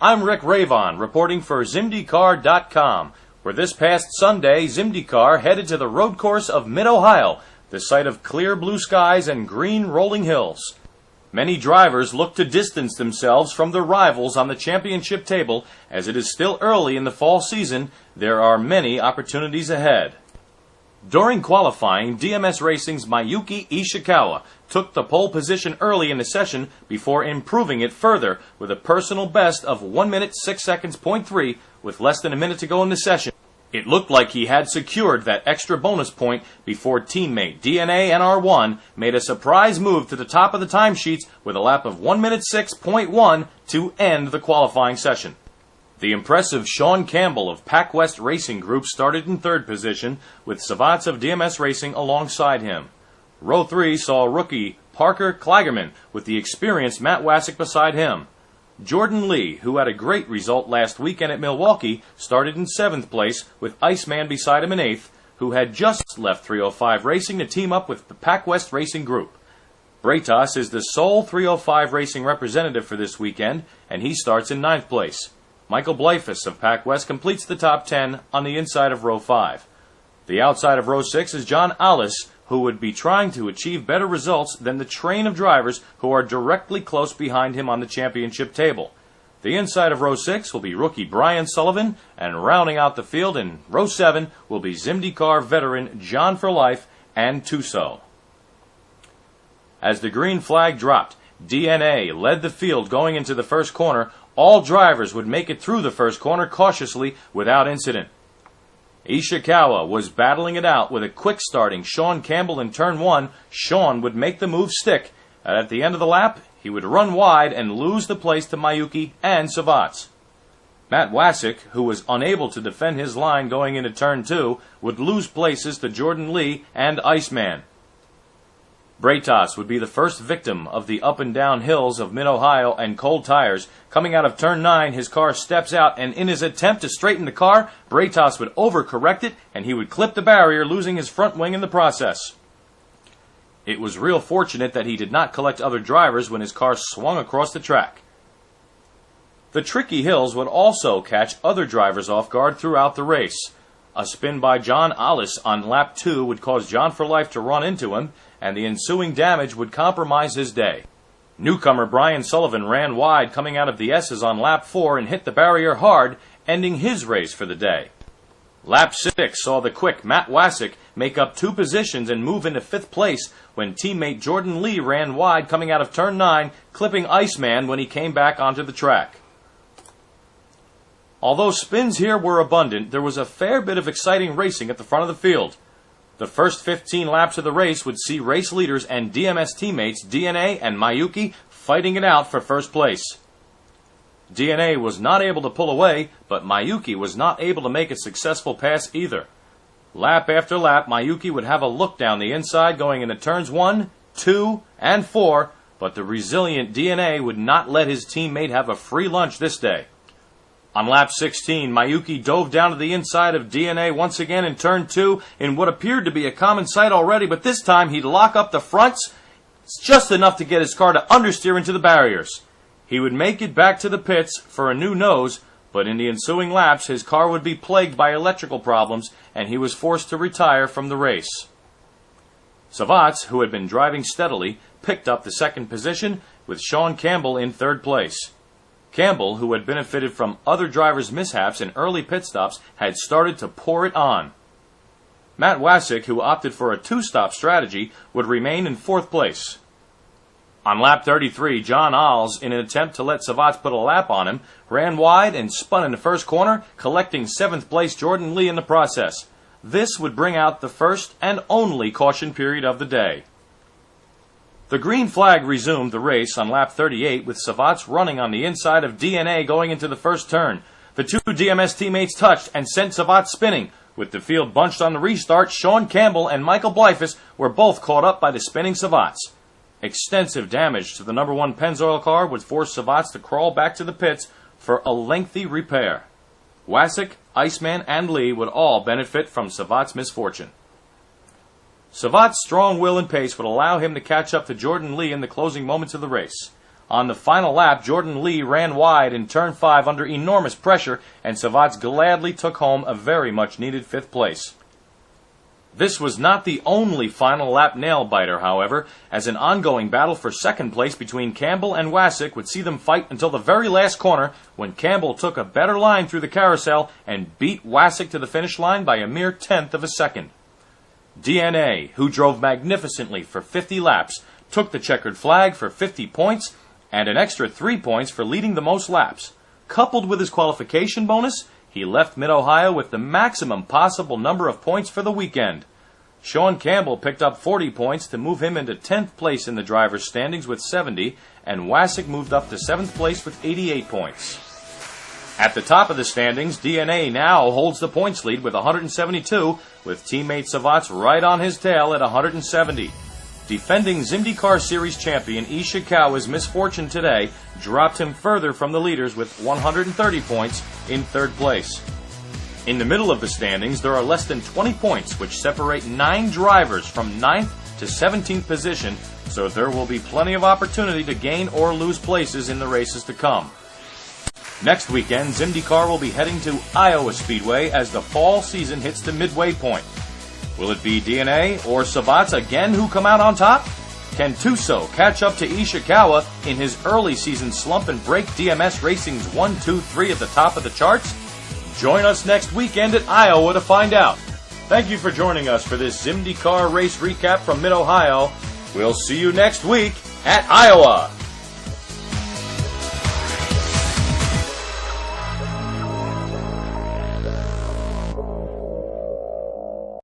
I'm Rick Ravon, reporting for Zimdycar.com, where this past Sunday, Zimdycar headed to the road course of Mid-Ohio, the site of clear blue skies and green rolling hills. Many drivers look to distance themselves from their rivals on the championship table. As it is still early in the fall season, there are many opportunities ahead. During qualifying, DMS Racing's Mayuki Ishikawa took the pole position early in the session before improving it further with a personal best of 1 minute 6 seconds .3 with less than a minute to go in the session. It looked like he had secured that extra bonus point before teammate DNA NR1 made a surprise move to the top of the timesheets with a lap of 1 minute 6.1 to end the qualifying session. The impressive Sean Campbell of PacWest Racing Group started in third position, with Savats of DMS Racing alongside him. Row 3 saw rookie Parker Klagerman with the experienced Matt Wassick beside him. Jordan Lee, who had a great result last weekend at Milwaukee, started in 7th place, with Iceman beside him in 8th, who had just left 305 Racing to team up with the PacWest Racing Group. Braytas is the sole 305 Racing representative for this weekend, and he starts in 9th place. Michael Blyfus of PacWest completes the top 10 on the inside of row 5. The outside of row 6 is John Alice, who would be trying to achieve better results than the train of drivers who are directly close behind him on the championship table. The inside of row 6 will be rookie Brian Sullivan, and rounding out the field in row 7 will be Zimdycar veteran John for Life and Tuso. As the green flag dropped, DNA led the field going into the first corner. All drivers would make it through the first corner cautiously without incident. Ishikawa was battling it out with a quick starting Sean Campbell in turn 1. Sean would make the move stick, and at the end of the lap, he would run wide and lose the place to Mayuki and Savats. Matt Wassick, who was unable to defend his line going into turn 2, would lose places to Jordan Lee and Iceman. Braytas would be the first victim of the up and down hills of Mid-Ohio and cold tires. Coming out of turn 9, his car steps out, and in his attempt to straighten the car, Braytas would overcorrect it, and he would clip the barrier, losing his front wing in the process. It was real fortunate that he did not collect other drivers when his car swung across the track. The tricky hills would also catch other drivers off guard throughout the race. A spin by John Alice on lap 2 would cause John for Life to run into him, and the ensuing damage would compromise his day. Newcomer Brian Sullivan ran wide coming out of the S's on lap 4 and hit the barrier hard, ending his race for the day. Lap 6 saw the quick Matt Wassick make up 2 positions and move into 5th place when teammate Jordan Lee ran wide coming out of turn 9, clipping Iceman when he came back onto the track. Although spins here were abundant, there was a fair bit of exciting racing at the front of the field. The first 15 laps of the race would see race leaders and DMS teammates DNA and Mayuki fighting it out for first place. DNA was not able to pull away, but Mayuki was not able to make a successful pass either. Lap after lap, Mayuki would have a look down the inside going into turns 1, 2, and 4, but the resilient DNA would not let his teammate have a free lunch this day. On lap 16, Mayuki dove down to the inside of DNA once again in turn 2 in what appeared to be a common sight already, but this time he'd lock up the fronts. It's just enough to get his car to understeer into the barriers. He would make it back to the pits for a new nose, but in the ensuing laps his car would be plagued by electrical problems and he was forced to retire from the race. Savats, who had been driving steadily, picked up the second position with Sean Campbell in third place. Campbell, who had benefited from other drivers' mishaps and early pit stops, had started to pour it on. Matt Wassick, who opted for a 2-stop strategy, would remain in 4th place. On lap 33, John Alls, in an attempt to let Savats put a lap on him, ran wide and spun in the first corner, collecting 7th place Jordan Lee in the process. This would bring out the first and only caution period of the day. The green flag resumed the race on lap 38 with Savats running on the inside of DNA going into the first turn. The 2 DMS teammates touched and sent Savats spinning. With the field bunched on the restart, Sean Campbell and Michael Blyfus were both caught up by the spinning Savats. Extensive damage to the number 1 Pennzoil car would force Savats to crawl back to the pits for a lengthy repair. Wassick, Iceman, and Lee would all benefit from Savats' misfortune. Savats' strong will and pace would allow him to catch up to Jordan Lee in the closing moments of the race. On the final lap, Jordan Lee ran wide in turn 5 under enormous pressure, and Savatz gladly took home a very much needed 5th place. This was not the only final lap nail-biter, however, as an ongoing battle for 2nd place between Campbell and Wasik would see them fight until the very last corner, when Campbell took a better line through the carousel and beat Wasik to the finish line by a mere 1/10 of a second. DNA, who drove magnificently for 50 laps, took the checkered flag for 50 points and an extra 3 points for leading the most laps. Coupled with his qualification bonus, he left Mid-Ohio with the maximum possible number of points for the weekend. Sean Campbell picked up 40 points to move him into 10th place in the drivers' standings with 70, and Wasik moved up to 7th place with 88 points. At the top of the standings, DNA now holds the points lead with 172, with teammate Savatz right on his tail at 170. Defending Zimdycar Series champion Ishikawa's misfortune today dropped him further from the leaders with 130 points in 3rd place. In the middle of the standings, there are less than 20 points, which separate 9 drivers from 9th to 17th position, so there will be plenty of opportunity to gain or lose places in the races to come. Next weekend, Zimdycar will be heading to Iowa Speedway as the fall season hits the midway point. Will it be DNA or Savatz again who come out on top? Can Tuso catch up to Ishikawa in his early season slump and break DMS Racing's 1, 2, 3 at the top of the charts? Join us next weekend at Iowa to find out. Thank you for joining us for this Zimdycar race recap from Mid-Ohio. We'll see you next week at Iowa.